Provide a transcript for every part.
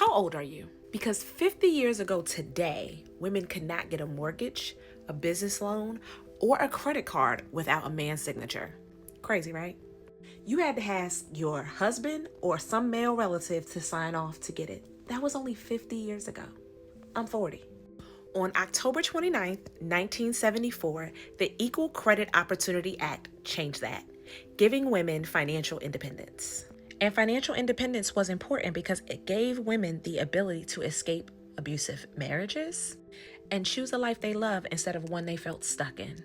How old are you? Because 50 years ago today, women could not get a mortgage, a business loan, or a credit card without a man's signature. Crazy, right? You had to ask your husband or some male relative to sign off to get it. That was only 50 years ago. I'm 40. On October 29th, 1974, the Equal Credit Opportunity Act changed that, giving women financial independence. And financial independence was important because it gave women the ability to escape abusive marriages and choose a life they love instead of one they felt stuck in.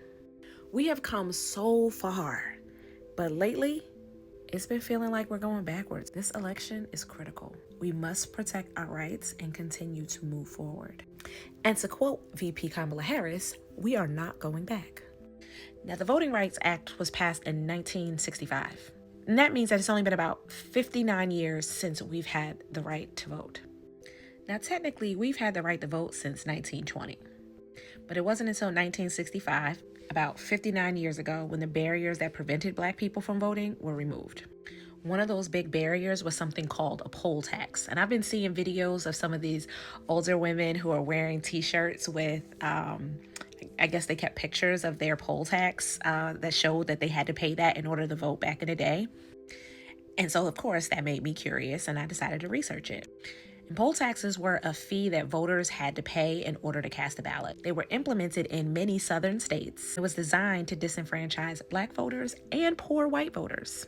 We have come so far, but lately, it's been feeling like we're going backwards. This election is critical. We must protect our rights and continue to move forward. And to quote VP Kamala Harris, we are not going back. Now, the Voting Rights Act was passed in 1965. And that means that it's only been about 59 years since we've had the right to vote. Now, technically, we've had the right to vote since 1920. But it wasn't until 1965, about 59 years ago, when the barriers that prevented Black people from voting were removed. One of those big barriers was something called a poll tax. And I've been seeing videos of some of these older women who are wearing t-shirts with, I guess they kept pictures of their poll tax that showed that they had to pay that in order to vote back in the day. And so, of course, that made me curious and I decided to research it. And poll taxes were a fee that voters had to pay in order to cast a ballot. They were implemented in many southern states. It was designed to disenfranchise Black voters and poor white voters.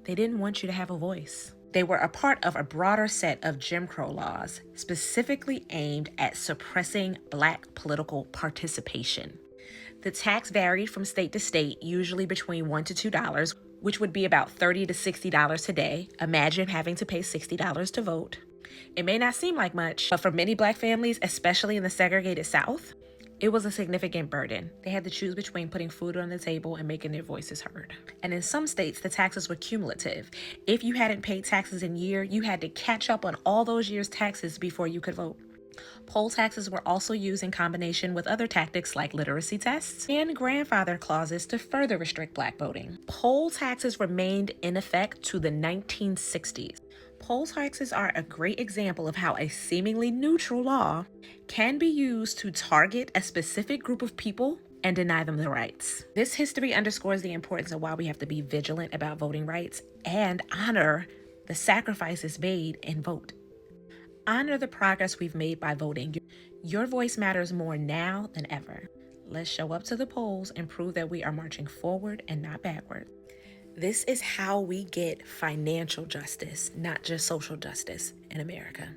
They didn't want you to have a voice. They were a part of a broader set of Jim Crow laws, specifically aimed at suppressing Black political participation. The tax varied from state to state, usually between $1 to $2, which would be about $30 to $60 today. Imagine having to pay $60 to vote. It may not seem like much, but for many Black families, especially in the segregated South, it was a significant burden. They had to choose between putting food on the table and making their voices heard. And in some states, the taxes were cumulative. If you hadn't paid taxes in a year, you had to catch up on all those years' taxes before you could vote. Poll taxes were also used in combination with other tactics like literacy tests and grandfather clauses to further restrict Black voting. Poll taxes remained in effect to the 1960s. Poll taxes are a great example of how a seemingly neutral law can be used to target a specific group of people and deny them the rights. This history underscores the importance of why we have to be vigilant about voting rights and honor the sacrifices made and vote. Honor the progress we've made by voting. Your voice matters more now than ever. Let's show up to the polls and prove that we are marching forward and not backward. This is how we get financial justice, not just social justice in America.